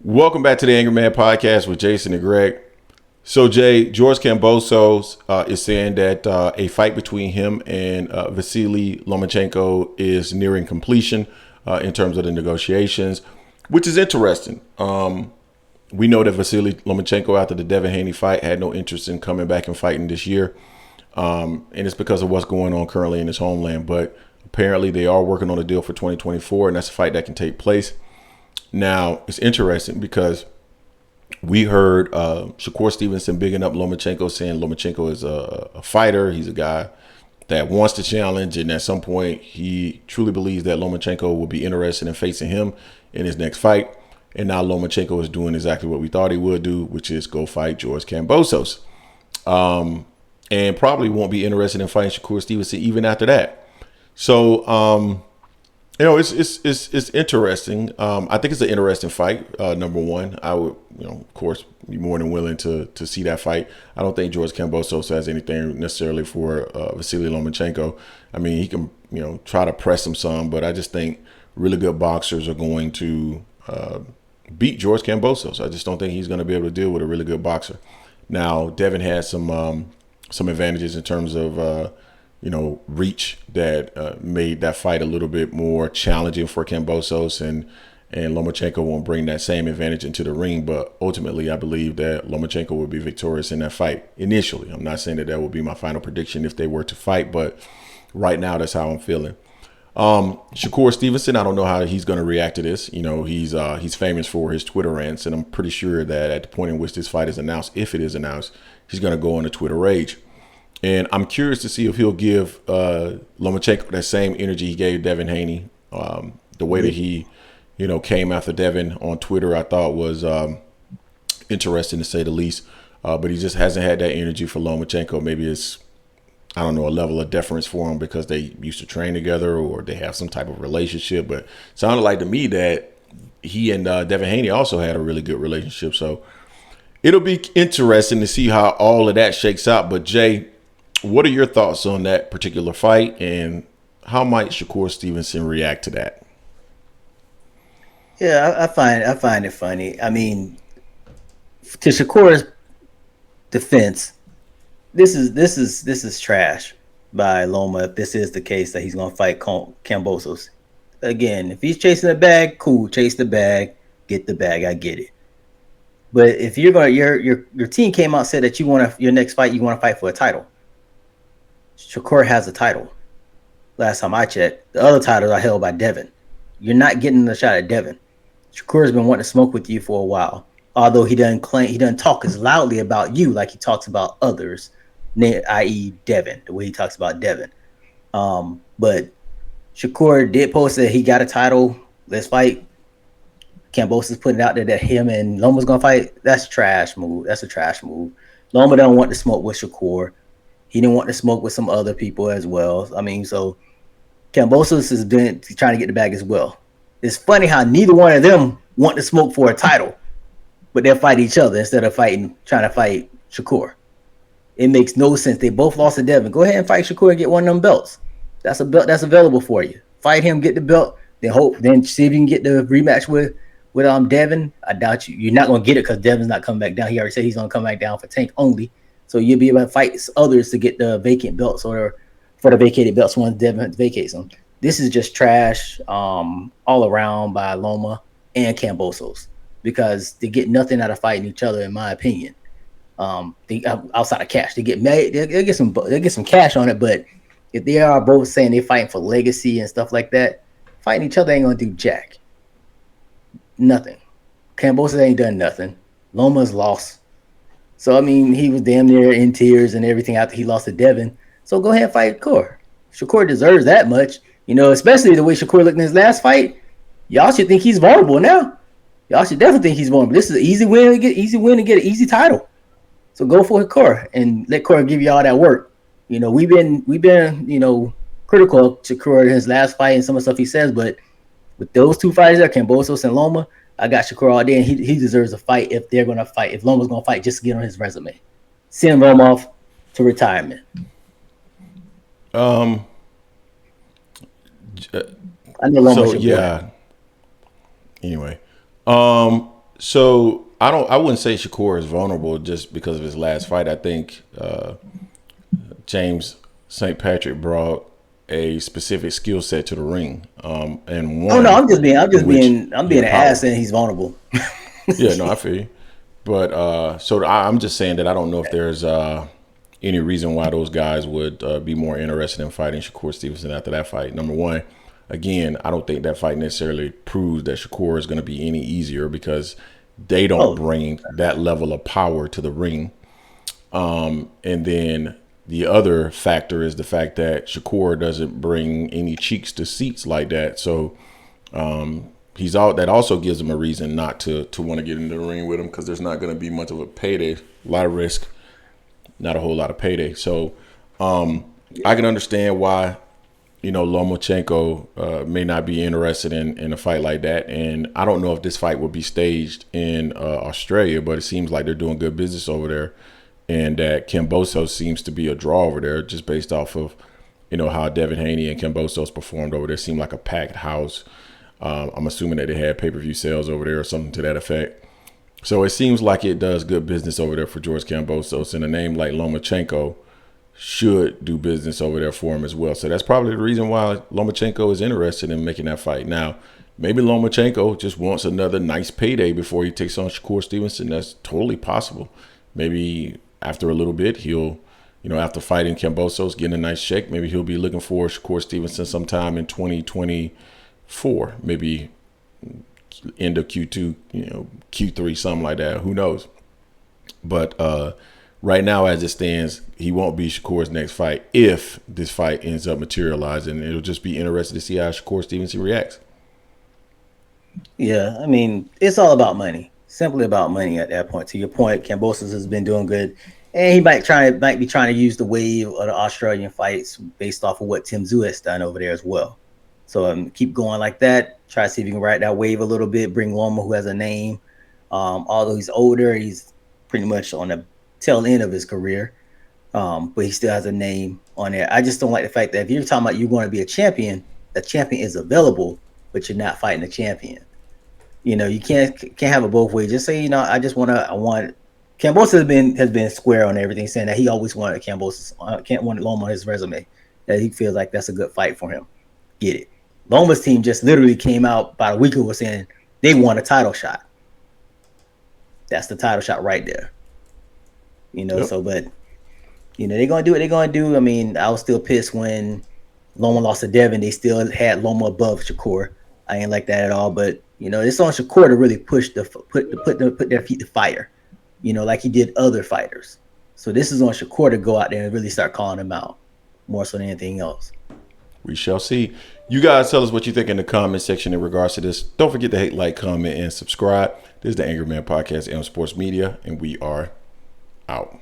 Welcome back to the Angry Man Podcast with Jason and Greg. So, Jay, George Kambosos is saying that a fight between him and Vasiliy Lomachenko is nearing completion in terms of the negotiations, which is interesting. We know that Vasiliy Lomachenko, after the Devin Haney fight, had no interest in coming back and fighting this year. And it's because of what's going on currently in his homeland. But apparently they are working on a deal for 2024, and that's a fight that can take place. Now, it's interesting because we heard Shakur Stevenson bigging up Lomachenko, saying Lomachenko is a fighter. He's a guy that wants to challenge, and at some point, he truly believes that Lomachenko will be interested in facing him in his next fight. And now Lomachenko is doing exactly what we thought he would do, which is go fight George Kambosos. And probably won't be interested in fighting Shakur Stevenson even after that. So, it's interesting. I think it's an interesting fight. Number one, I would, of course, be more than willing to see that fight. I don't think George Kambosos has anything necessarily for Vasiliy Lomachenko. I mean, he can, try to press him some, but I just think really good boxers are going to beat George Kambosos. I just don't think he's going to be able to deal with a really good boxer. Now, Devin has some advantages in terms of reach that made that fight a little bit more challenging for Kambosos, and Lomachenko won't bring that same advantage into the ring. But ultimately, I believe that Lomachenko will be victorious in that fight initially. I'm not saying that will be my final prediction if they were to fight, but right now, that's how I'm feeling. Shakur Stevenson, I don't know how he's going to react to this. He's famous for his Twitter rants, and I'm pretty sure that at the point in which this fight is announced, if it is announced, he's going to go on a Twitter rage. And I'm curious to see if he'll give Lomachenko that same energy he gave Devin Haney. The way that he, came after Devin on Twitter, I thought was interesting to say the least. But he just hasn't had that energy for Lomachenko. Maybe it's, a level of deference for him because they used to train together or they have some type of relationship. But it sounded like to me that he and Devin Haney also had a really good relationship. So it'll be interesting to see how all of that shakes out. But Jay, what are your thoughts on that particular fight, and how might Shakur Stevenson react to that? Yeah, I find it funny. I mean, to Shakur's defense, this is trash by Loma. If this is the case that he's going to fight Kambosos again, if he's chasing the bag, cool, chase the bag, get the bag. I get it. But if you're going, your team came out and said that your next fight you want to fight for a title. Shakur has a title. Last time I checked, the other titles are held by Devin. You're not getting a shot at Devin. Shakur's been wanting to smoke with you for a while. Although he doesn't talk as loudly about you like he talks about others, i.e. Devin, the way he talks about Devin. But Shakur did post that he got a title. Let's fight. Kambosos putting it out there that him and Loma's gonna fight. That's a trash move. Loma don't want to smoke with Shakur. He didn't want to smoke with some other people as well. I mean, so Kambosos has been trying to get the bag as well. It's funny how neither one of them want to smoke for a title, but they'll fight each other instead of trying to fight Shakur. It makes no sense. They both lost to Devin. Go ahead and fight Shakur and get one of them belts. That's a belt that's available for you. Fight him, get the belt, then see if you can get the rematch with Devin. I doubt you're not going to get it because Devin's not coming back down. He already said he's going to come back down for Tank only. So you'll be able to fight others to get the vacant belts or for the vacated belts once Devin vacates them. This is just trash all around by Loma and Kambosos because they get nothing out of fighting each other, in my opinion. Outside of cash, they get made. They get some cash on it, but if they are both saying they're fighting for legacy and stuff like that, fighting each other ain't gonna do jack. Nothing. Kambosos ain't done nothing. Loma's lost. So, I mean, he was damn near in tears and everything after he lost to Devin. So go ahead and fight Shakur. Shakur deserves that much. Especially the way Shakur looked in his last fight. Y'all should think he's vulnerable now. Y'all should definitely think he's vulnerable. This is an easy win to get an easy title. So go for Shakur and let Shakur give you all that work. We've been critical of Shakur in his last fight and some of the stuff he says, but with those two fighters there, Kambosos and Loma, I got Shakur all day, and he deserves a fight if they're going to fight. If Loma's going to fight, just to get on his resume. Send Loma off to retirement. I know Loma so yeah. Anyway, So I wouldn't say Shakur is vulnerable just because of his last fight. I think James St. Patrick brought a specific skill set to the ring, and Oh no, one in which I'm he being had an ass power. saying he's vulnerable. Yeah, no, I feel you. But I'm just saying that I don't know if there's any reason why those guys would be more interested in fighting Shakur Stevenson after that fight. Number one, again, I don't think that fight necessarily proves that Shakur is going to be any easier because they don't Oh, bring that level of power to the ring. And then the other factor is the fact that Shakur doesn't bring any cheeks to seats like that. So he's all that also gives him a reason not to want to get into the ring with him because there's not going to be much of a payday, a lot of risk, not a whole lot of payday. So I can understand why Lomachenko may not be interested in a fight like that. And I don't know if this fight will be staged in Australia, but it seems like they're doing good business over there. And that Kambosos seems to be a draw over there just based off of, how Devin Haney and Kambosos performed over there. Seemed like a packed house. I'm assuming that they had pay-per-view sales over there or something to that effect. So it seems like it does good business over there for George Kambosos. And a name like Lomachenko should do business over there for him as well. So that's probably the reason why Lomachenko is interested in making that fight. Now, maybe Lomachenko just wants another nice payday before he takes on Shakur Stevenson. That's totally possible. Maybe after a little bit, he'll, after fighting Kambosos, getting a nice check, maybe he'll be looking for Shakur Stevenson sometime in 2024, maybe end of Q2, Q3, something like that. Who knows? But right now, as it stands, he won't be Shakur's next fight if this fight ends up materializing. It'll just be interesting to see how Shakur Stevenson reacts. yeah. I mean, it's all about money. Simply about money at that point. To your point, Kambosos has been doing good, and he might be trying to use the wave of the Australian fights based off of what Tim Tszyu has done over there as well. So keep going like that. Try to see if you can ride that wave a little bit. Bring Loma, who has a name. Although he's older, he's pretty much on the tail end of his career, but he still has a name on there. I just don't like the fact that if you're talking about you're going to be a champion, the champion is available, but you're not fighting the champion. You can't have it both ways. Just say, I want. Kambosos has been square on everything, saying that he always wanted Kambosos, can't want Loma on his resume. That he feels like that's a good fight for him. Get it? Loma's team just literally came out about a week ago saying they want a title shot. That's the title shot right there. Yep. So but they're gonna do what they're gonna do. I mean, I was still pissed when Loma lost to Devin. They still had Loma above Shakur. I ain't like that at all. But it's on Shakur to really push put their feet to fire. Like he did other fighters. So this is on Shakur to go out there and really start calling them out more so than anything else. We shall see. You guys tell us what you think in the comment section in regards to this. Don't forget to hate, like, comment, and subscribe. This is the Angry Man Podcast, M Sports Media, and we are out.